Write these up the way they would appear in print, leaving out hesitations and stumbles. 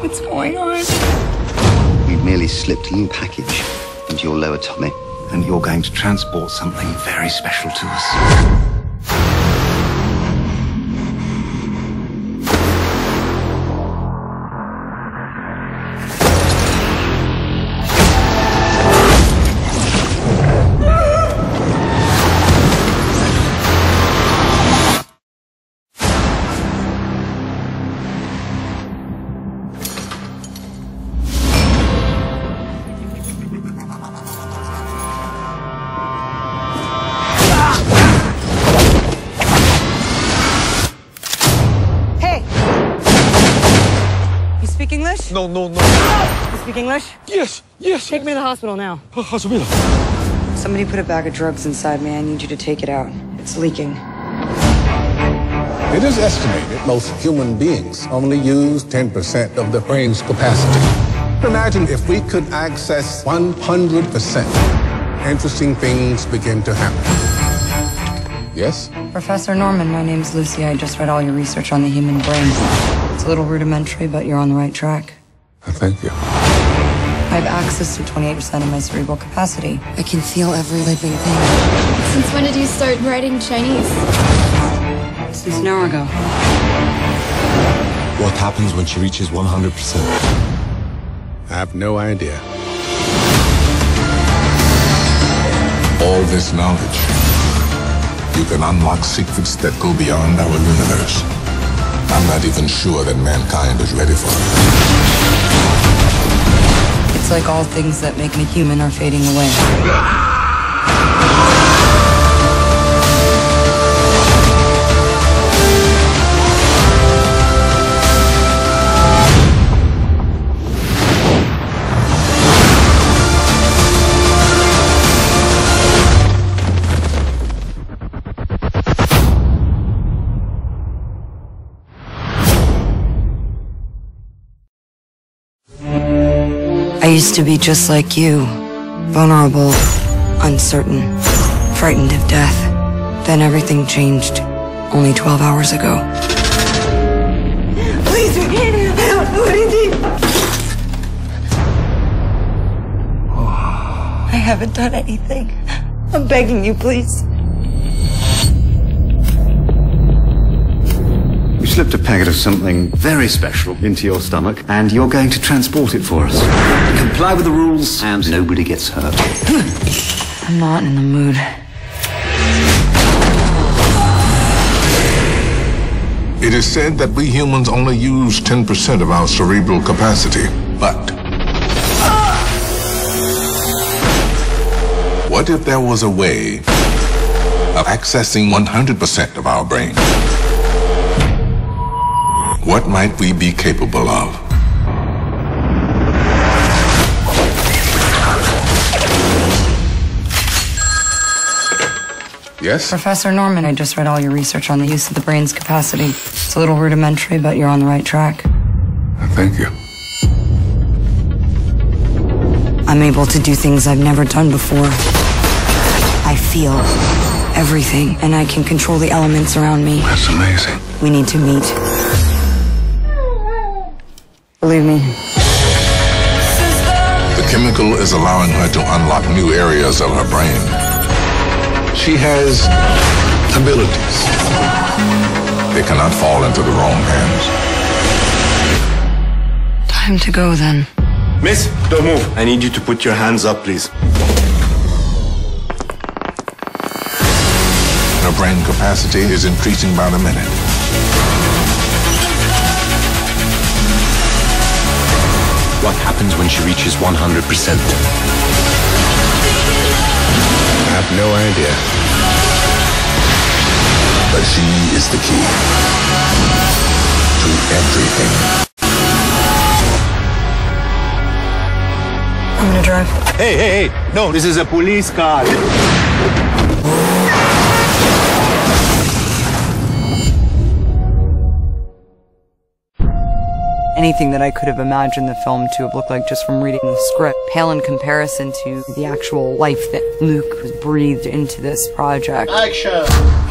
What's going on? We've merely slipped a new package into your lower tummy, and you're going to transport something very special to us. English? No. You speak English? Yes. Take me to the hospital now. Hospital. Somebody put a bag of drugs inside me. I need you to take it out. It's leaking. It is estimated most human beings only use 10% of the brain's capacity. Imagine if we could access 100%. Interesting things begin to happen. Yes? Professor Norman, my name's Lucy. I just read all your research on the human brain. It's a little rudimentary, but you're on the right track. Thank you. I have access to 28% of my cerebral capacity. I can feel every living thing. Since when did you start writing Chinese? Since an hour ago. What happens when she reaches 100%? I have no idea. All this knowledge, you can unlock secrets that go beyond our universe. I'm not even sure that mankind is ready for it. It's like all things that make me human are fading away. I used to be just like you, vulnerable, uncertain, frightened of death. Then everything changed, only 12 hours ago. Please, we can't, I don't know anything. I haven't done anything. I'm begging you, please. You slipped a packet of something very special into your stomach, and you're going to transport it for us. Comply with the rules, and nobody gets hurt. I'm not in the mood. It is said that we humans only use 10% of our cerebral capacity, but what if there was a way of accessing 100% of our brain? What might we be capable of? Yes? Professor Norman, I just read all your research on the use of the brain's capacity. It's a little rudimentary, but you're on the right track. Thank you. I'm able to do things I've never done before. I feel everything, and I can control the elements around me. That's amazing. We need to meet. Believe me. The chemical is allowing her to unlock new areas of her brain. She has abilities. They cannot fall into the wrong hands. Time to go, then. Miss, don't move. I need you to put your hands up, please. Her brain capacity is increasing by the minute. What happens when she reaches 100%? I have no idea. But she is the key to everything. I'm gonna drive. Hey. No, this is a police car. Anything that I could have imagined the film to have looked like just from reading the script pale in comparison to the actual life that Luke has breathed into this project. Action!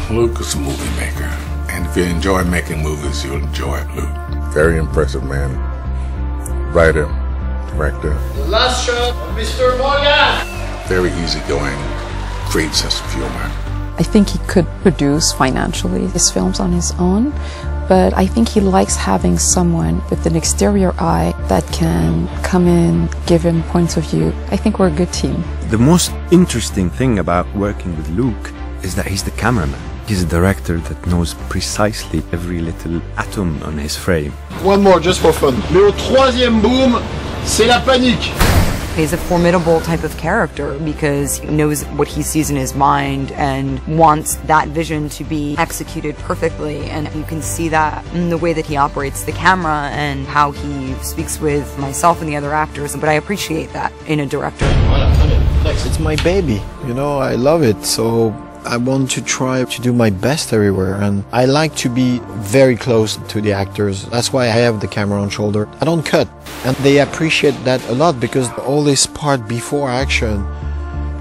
Luke is a movie maker, and if you enjoy making movies, you'll enjoy it, Luke. Very impressive man. writer, director. The last shot of Mr. Morgan! Very easygoing, great sense of humor. I think he could produce financially his films on his own, but I think he likes having someone with an exterior eye that can come in, give him points of view. I think we're a good team. The most interesting thing about working with Luke is that he's the cameraman. He's a director that knows precisely every little atom on his frame. One more, just for fun. Mais au troisième boom, c'est la panique. He's a formidable type of character because he knows what he sees in his mind and wants that vision to be executed perfectly, and you can see that in the way that he operates the camera and how he speaks with myself and the other actors, but I appreciate that in a director. It's my baby, you know, I love it, so I want to try to do my best everywhere, and I like to be very close to the actors. That's why I have the camera on shoulder. I don't cut, and they appreciate that a lot because all this part before action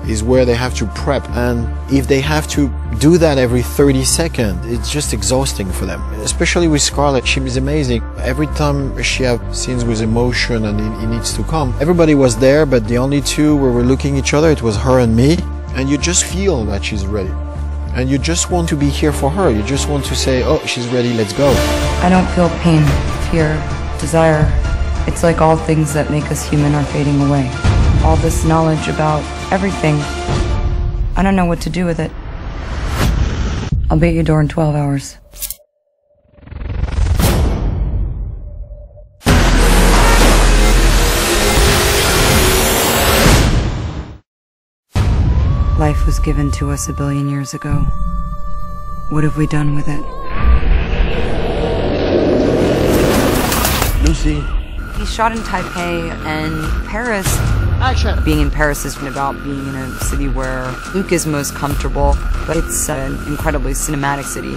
is where they have to prep, and if they have to do that every 30 seconds, it's just exhausting for them. Especially with Scarlett, she is amazing. Every time she has scenes with emotion and it needs to come, everybody was there, but the only two where we're looking at each other, it was her and me. And you just feel that she's ready. And you just want to be here for her. You just want to say, oh, she's ready, let's go. I don't feel pain, fear, desire. It's like all things that make us human are fading away. All this knowledge about everything, I don't know what to do with it. I'll be at your door in 12 hours. Life was given to us 1 billion years ago. What have we done with it? Lucy. He shot in Taipei and Paris. Action! Being in Paris isn't about being in a city where Luke is most comfortable, but it's an incredibly cinematic city.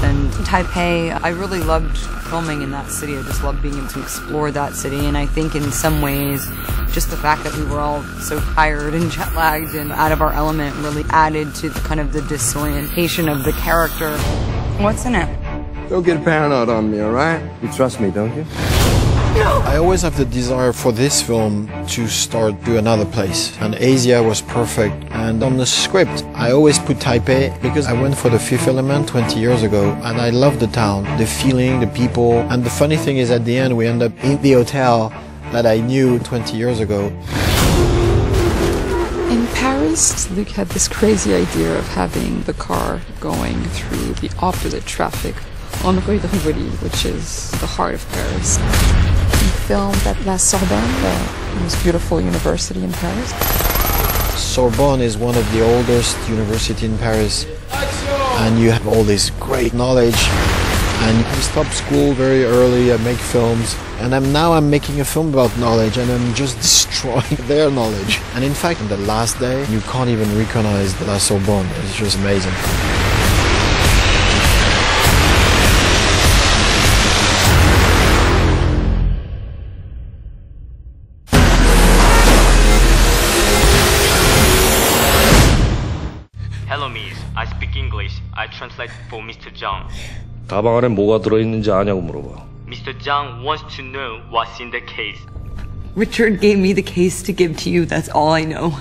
And Taipei, I really loved filming in that city. I just loved being able to explore that city, and I think in some ways, just the fact that we were all so tired and jet-lagged and out of our element really added to kind of the disorientation of the character. What's in it? Don't get paranoid on me, alright? You trust me, don't you? I always have the desire for this film to start to another place, and Asia was perfect. And on the script, I always put Taipei because I went for The Fifth Element 20 years ago, and I love the town, the feeling, the people. And the funny thing is, at the end, we end up in the hotel that I knew 20 years ago. In Paris, Luke had this crazy idea of having the car going through the opposite traffic on Rue de Rivoli, which is the heart of Paris. He filmed at La Sorbonne, the most beautiful university in Paris. Sorbonne is one of the oldest universities in Paris, and you have all this great knowledge. And I stopped school very early, I make films, and now I'm making a film about knowledge, and I'm just destroying their knowledge. And in fact, on the last day, you can't even recognize La Sorbonne. It's just amazing. Hello, miss. I speak English. I translate for Mr. Zhang. 가방 안에 뭐가 들어있는지 아냐고 물어봐. Mr. Zhang wants to know what's in the case. Richard gave me the case to give to you, that's all I know.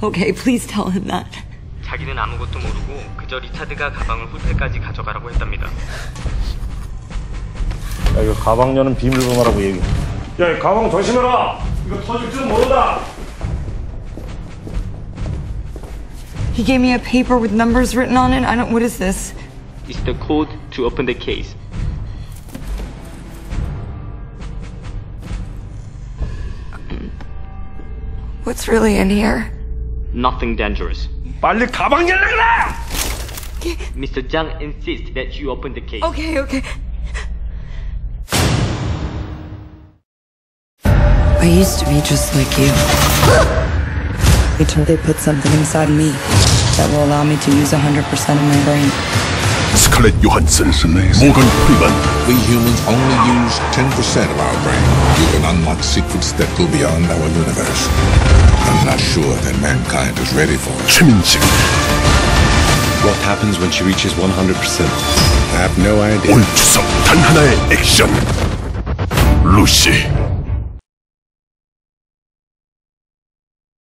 Okay, please tell him that. 자기는 아무것도 모르고 그저 리차드가 가방을 호텔까지 가져가라고 했답니다. 야, 이거 가방 여는 비밀번호라고 얘기해. 야, 이 가방 조심해라! 이거 터질 줄 모른다! He gave me a paper with numbers written on it. What is this? It's the code to open the case. What's really in here? Nothing dangerous. 빨리 가방 열라! Mr. Zhang insists that you open the case. Okay. I used to be just like you. They put something inside me that will allow me to use 100% of my brain. 스칼렛 요한슨, 모건 프리먼. We humans only use 10% of our brain. You can unlock secrets that go beyond our universe. I'm not sure that mankind is ready for it. 최민식. What happens when she reaches 100%? I have no idea. 올 추석 단 하나의 액션. 루시.